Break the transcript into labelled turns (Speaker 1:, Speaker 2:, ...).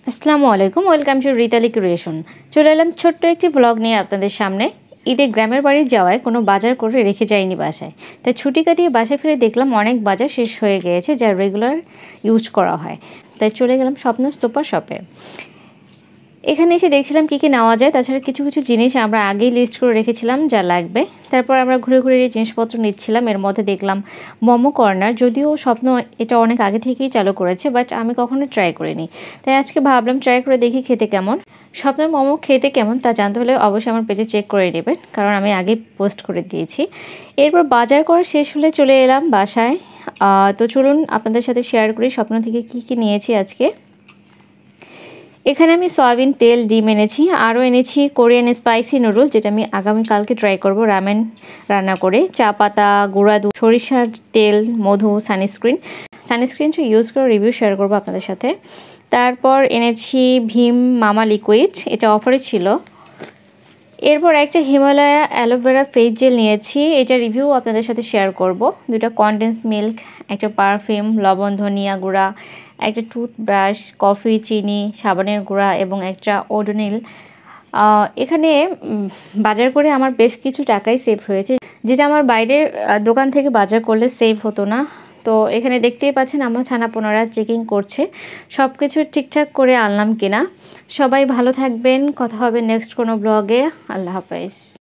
Speaker 1: আসসালামু আলাইকুম, welcome to রিতালি creation. চলে এলাম ছোট্ট একটি ব্লগ নিয়ে আপনাদের সামনে। ঈদে গ্রামের বাড়ি যাওয়ায় কোনো বাজার করে রেখে যাইনি বাসায়, তাই ছুটি কাটিয়ে বাসায় ফিরে দেখলাম অনেক বাজার শেষ হয়ে গিয়েছে যা রেগুলার ইউজ করা হয়। তাই চলে গেলাম স্বপ্ন সুপার শপে। এখানে এসে দেখছিলাম কী কী নেওয়া যায়। তাছাড়া কিছু কিছু জিনিস আমরা আগেই লিস্ট করে রেখেছিলাম যা লাগবে। তারপর আমরা ঘুরে ঘুরে এই জিনিসপত্র নিচ্ছিলাম। এর মধ্যে দেখলাম মোমো কর্নার, যদিও স্বপ্ন এটা অনেক আগে থেকেই চালু করেছে, বাট আমি কখনো ট্রাই করিনি। তাই আজকে ভাবলাম ট্রাই করে দেখি খেতে কেমন। স্বপ্নের মোমো খেতে কেমন তা জানতে হলে অবশ্যই আমার পেজে চেক করে নেবেন, কারণ আমি আগেই পোস্ট করে দিয়েছি। এরপর বাজার করা শেষ হলে চলে এলাম বাসায়। তো চলুন আপনাদের সাথে শেয়ার করি স্বপ্ন থেকে কী কী নিয়েছি আজকে। এখানে আমি সয়াবিন তেল, ডিম এনেছি, আরও এনেছি কোরিয়ান স্পাইসি নুডল, যেটা আমি আগামীকালকে ট্রাই করব রামেন রান্না করে। চা পাতা, গুঁড়া দুধ, সরিষার তেল, মধু, সানস্ক্রিন ইউজ করে রিভিউ শেয়ার করবো আপনাদের সাথে। তারপর এনেছি ভীম মামা লিকুইড, এটা অফারে ছিল। এরপর একটা হিমালয়া অ্যালোভেরা ফেস জেল নিয়েছি, এটা রিভিউ আপনাদের সাথে শেয়ার করব। দুটা কনডেন্স মিল্ক, একটা পারফিউম, লবণ, ধনিয়া গুঁড়া, একটা টুথব্রাশ, কফি, চিনি, সাবানের গুঁড়া এবং একটা ওডোনিল। এখানে বাজার করে আমার বেশ কিছু টাকাই সেভ হয়েছে, যেটা আমার বাইরের দোকান থেকে বাজার করলে সেভ হতো না। তো এখানে দেখতেই পাচ্ছেন আমার ছানাপোনারা চেকিং করছে সব কিছু ঠিকঠাক করে আনলাম কিনা। সবাই ভালো থাকবেন, কথা হবে নেক্সট কোনো ব্লগে। আল্লাহ হাফেজ।